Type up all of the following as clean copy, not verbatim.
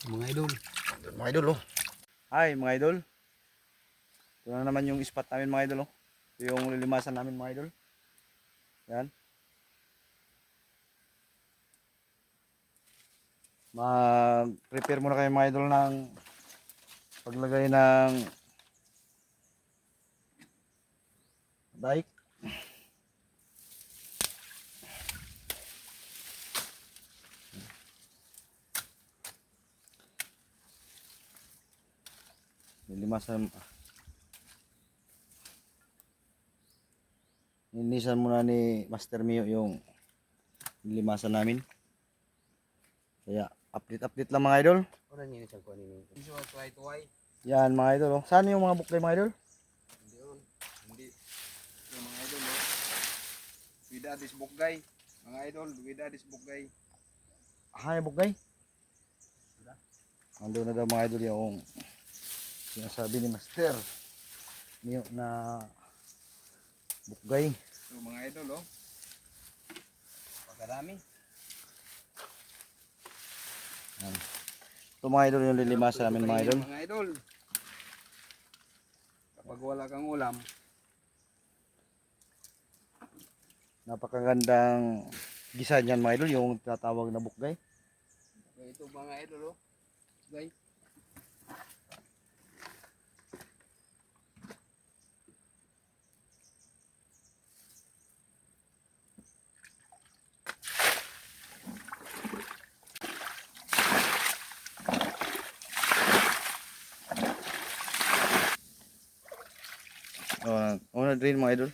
Mga idol. Mga idol, oh. Hi mga idol. Ito na naman yung spot namin mga idol, oh. Ito yung lilimasan namin mga idol. Yan. Mag-prepare muna kayo mga idol ng paglagay ng dike. Nilimasan muna ni Master Mio yung nilimasan namin. Kaya update lang mga idol. Ano niya isang kuha nini? Iso tuway-tuway. Yan mga idol, oh. Saan yung mga buklay mga idol? Hindi on. Hindi. Yung mga idol oh. Wida this bugay. Mga idol, wida this bugay. Yung buklay. Ando na daw mga idol yung sinasabi ni Master Mio na bukgay. So mga idol oh. Pagkarami. Yan. Ito mga idol yung lilimasan namin mga idol. Mga idol. Kapag wala kang ulam, Napakagandang gisa niyan mga idol, yung tatawag na bukgay. ito mga idol oh. Bugay. Una drain mga idol.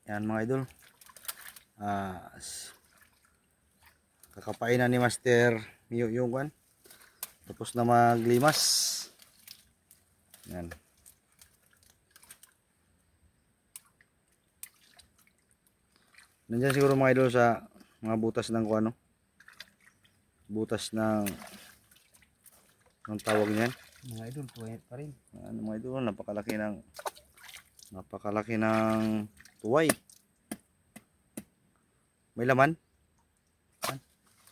Yan mga idol. Ah, kakapain na ni Master Mio yung kan. Tapos na maglimas. Yan. Nandiyan siguro mga idol sa mga butas ng kuano. Butas ng tawag niyan. Mga idol, tuway pa rin. Ano mga idol, napakalaki ng tuway. May laman?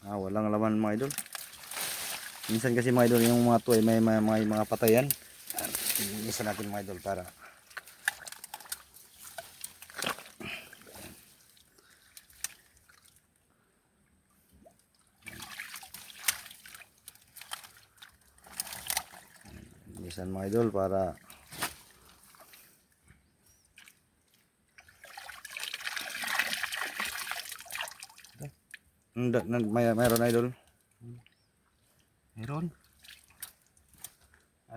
Walang laman mga idol. Minsan kasi mga idol yung mga tuway may mga patayan. Isa natin mga idol para minsan mga idol para mayroon idol. Meron.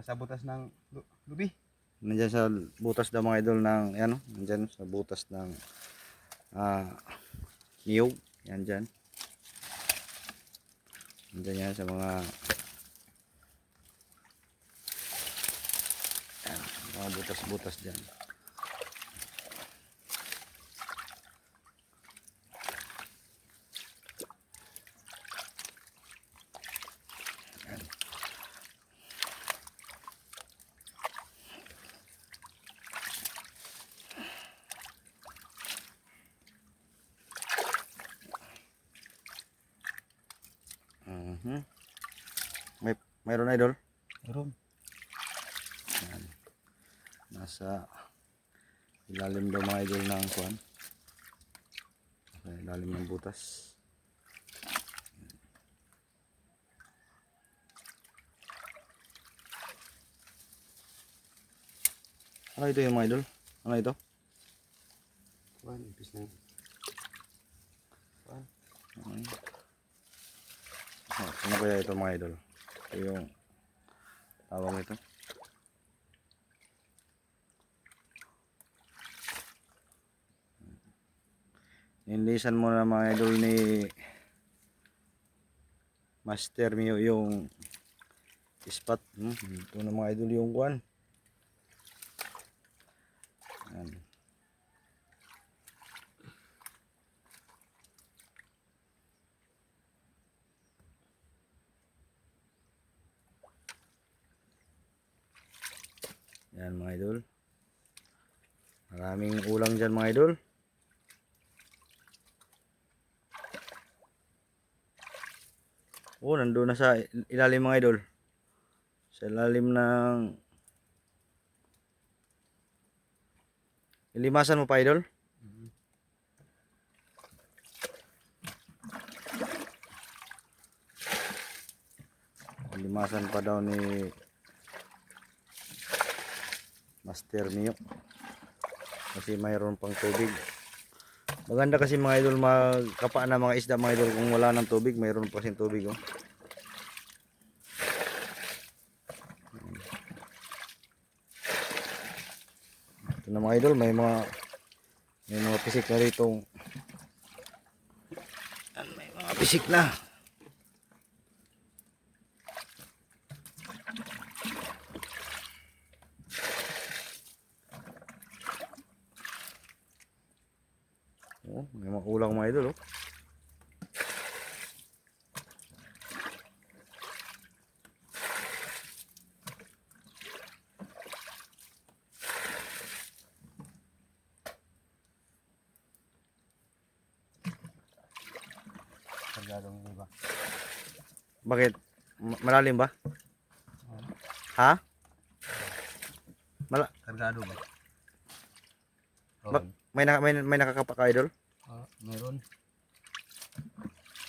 Sa butas ng lubi. Nandiyan sa butas daw mga idol ng ano, nandiyan sa butas ng niyog. Yan dyan. Nandiyan yan sa mga butas-butas dyan. Mayroon idol? Meron. Yan. Nasa ilalim daw mga idol ng kuwan. Sa ilalim ng butas. Ano ito yung mga idol? Ano ito? Kuan, ipis na. Kuan. Ano kaya ito mga idol? Ito yung tawag nito. Inilisan mo na mga idol ni Master Mio yung spot. Ito na mga idol yung kuwan. Yan. Yan mga idol. Maraming ulang dyan mga idol. Oh, nandun na sa ilalim mga idol. Sa ilalim ng ilimasan mo pa idol. Ilimasan pa daw ni Master Mio. Kasi mayroon pang tubig. Maganda kasi mga idol magkapa na mga isda mga idol kung wala ng tubig, mayroon pa kasing tubig oh. Ito na mga idol, may mga pisik na rito. May mga pisik na. Oh, may mga ulang mga idol oh. Kargadong iba. Bakit? Malalim ba? Ha? Kargado ba? May nakakapa ka idol? Meron.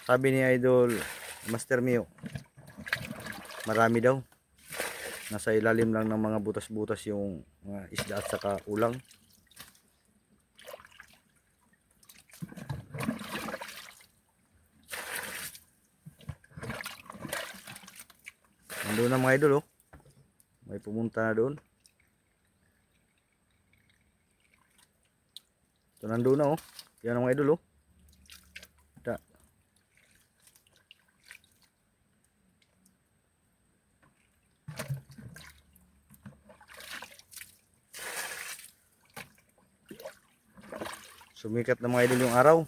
Sabi ni idol Master Mio, marami daw. Nasa ilalim lang ng mga butas-butas yung mga isda at saka ulang. Nandun na mga idol oh. May pumunta na doon. Ito nandun na oh. Yan ang mga idol oh. Ito. Sumikat na mga idol yung araw.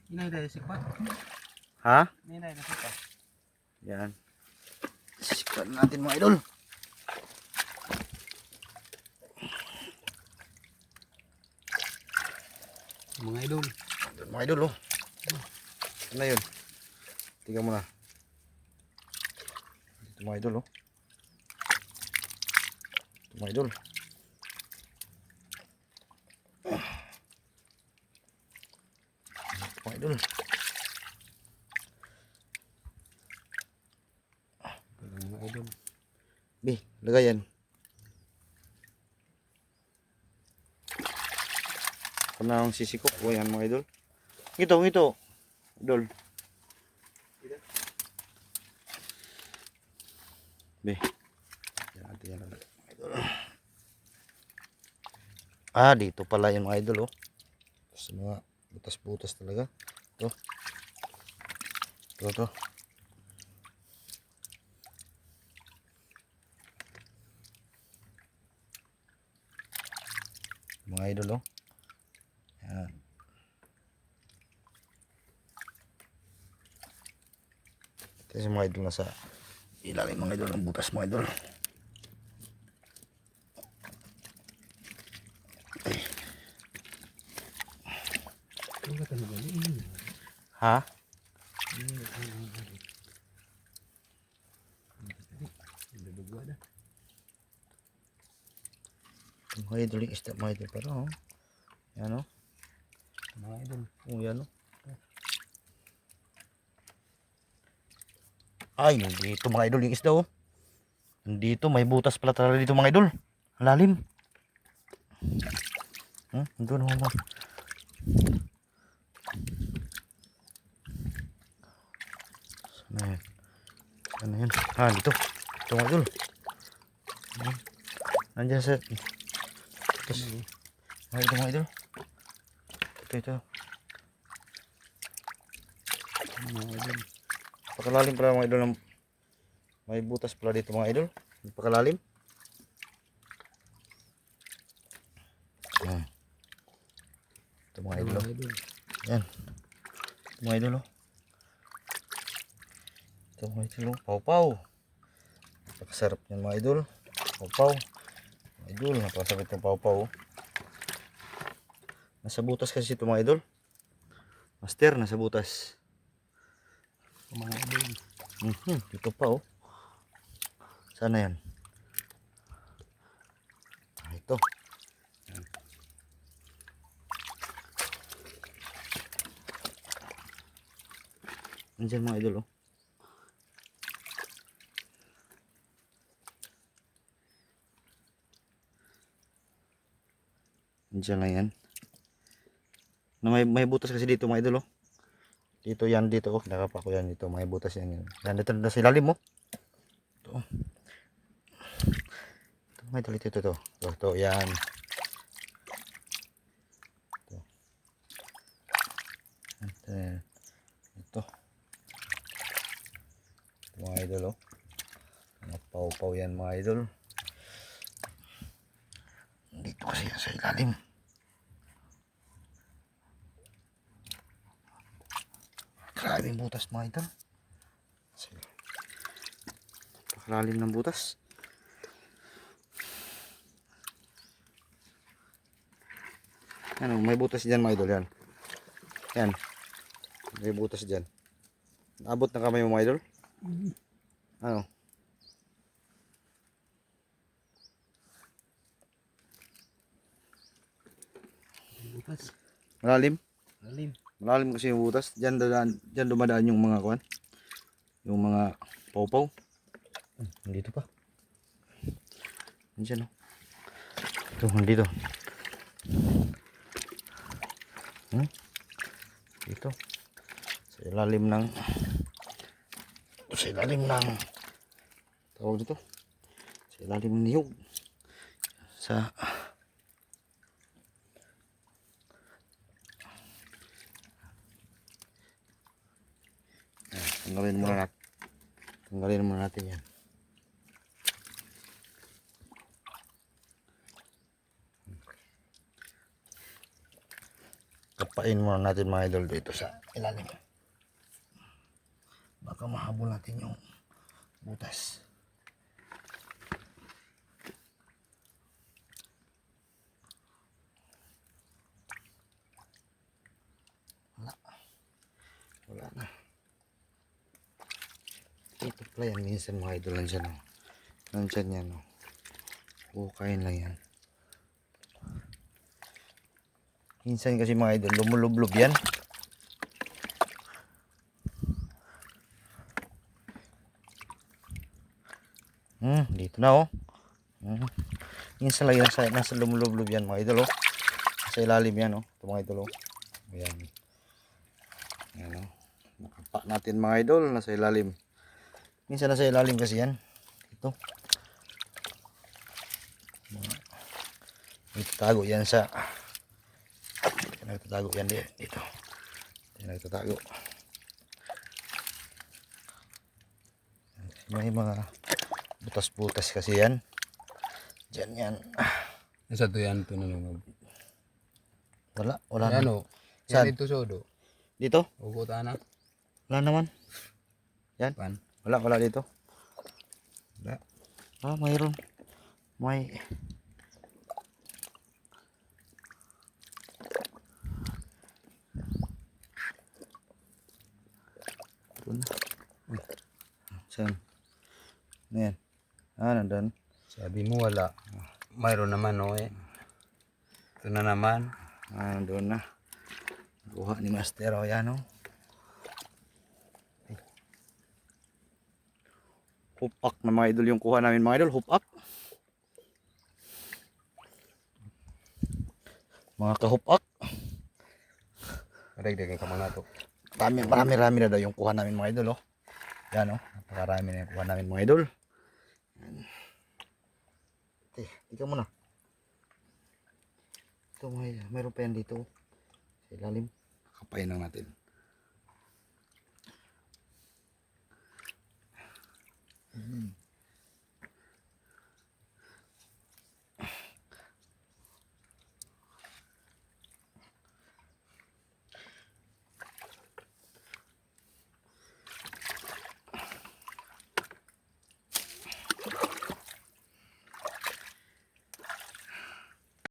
Inay dahil sikpat. Ha? Inay na sikpat. Yan. Sikat natin mga idol. Mga idol. Mga idol oh. Ano na yun? Tingnan mo na. Ito mga idol oh. Ito mga idol. Ito mga idol. Mga idol. Bi, lagay yan. Ito na ang sisikok. O yan mga idol. Ito. Idol. Bi. Yan natin yan. Idol. Ah, dito pala yung mga idol oh. Sa mga butas-butas talaga. Ito. Ito. Mga idol oh. Yan. Ito yung mga idol na sa ilalim mga idol ng butas mga idol. Ha? Dudugwa na. Mga idol yung isda mga idol. Pero oh. Yan oh. Mga idol. Oh yan oh. Ay, dito mga idol yung isda oh. Dito may butas pala talaga dito mga idol. Ang lalim. Doon naman ba? Sana yan? Sana yan? Ah, dito. Ito mga idol. Nandiyan sa... Tapos, ito mga idol. Ito. Mga idol. Pakalalim pala mga idol. May butas pala dito mga idol. Pakalalim. Ito mga idol. Mga idol. Yan. Ito mga idol. Ito mga idol. Pawpaw. Napakasarap yan mga idol. Pawpaw. Mga idol. Napakasarap yung pawpaw. Nasa butas kasi ito mga idol. Master, nasa butas. Mga idol. Dito pa oh. Sana yan? Ito. Nandiyan mga idol oh. Nandiyan lang yan. May butas kasi dito mga idol oh. Dito yan dito oh. Nakapa ko yan dito. May butas yan. Yan dito na sa ilalim oh. Ito. Ito mga idol. Ito yan. Ito. Mga idol oh. Napaw-paw yan mga idol. Dito kasi yan sa ilalim. Grabe yung butas mga idol. Napakalalim ng butas. Ano, may butas dyan mga idol yan. Yan. May butas dyan. Abot na kamay mo mga idol. Ano? Butas. Malalim? Lalim. Malalim kasi yung butas. Diyan dumadaan yung mga kuwan. Yung mga pawpaw. Nandito pa. Nandiyan oh. Ito, nandito. Dito. Sa ilalim ng tawag dito. Sa ilalim ng niyog. Sa tanggalin muna natin yan. Kapain muna natin mga idol dito sa ilalim. Baka mahabol natin yung butas. Wala na. Ito pala yan minsan mga idol. Nandyan yan oh. Bukain lang yan. Minsan kasi mga idol lumulublob yan. Dito na oh. Minsan lang yan nasa lumulublob yan mga idol oh. Sa ilalim yan oh. Ito mga idol oh. Ayan. Ayan oh. Nakapa natin mga idol nasa ilalim. Minsan nasa ilalim kasi yan. Ito. Itatago yan sa nagtatago yan dito. Nagtatago. May mga butas-butas kasi yan. Diyan yan. Isa to yan to nalungog. Wala Yan na. o. Saan? Yan ito sodo. Dito? Ugot na. Wala naman. Yan. Pan. Wala dito. Wala. Mayroon. May Saan? Ano yan? Ah, nandun. Sabi mo wala. Mayroon naman oh eh. Ito na naman. Ah, nandun na. Kuha ni Master. O, yan o. Hupak na mga idol yung kuha namin mga idol. Hupak. Mga kahupak. Dagdagan ka muna to. Marami na daw yung kuha namin mga idol. Oh. Yan o. Napakarami na yung kuha namin mga idol. Yan. Tika muna. Ito mga idol. Mayroon pa yan dito. Sa ilalim. Kapayin lang natin.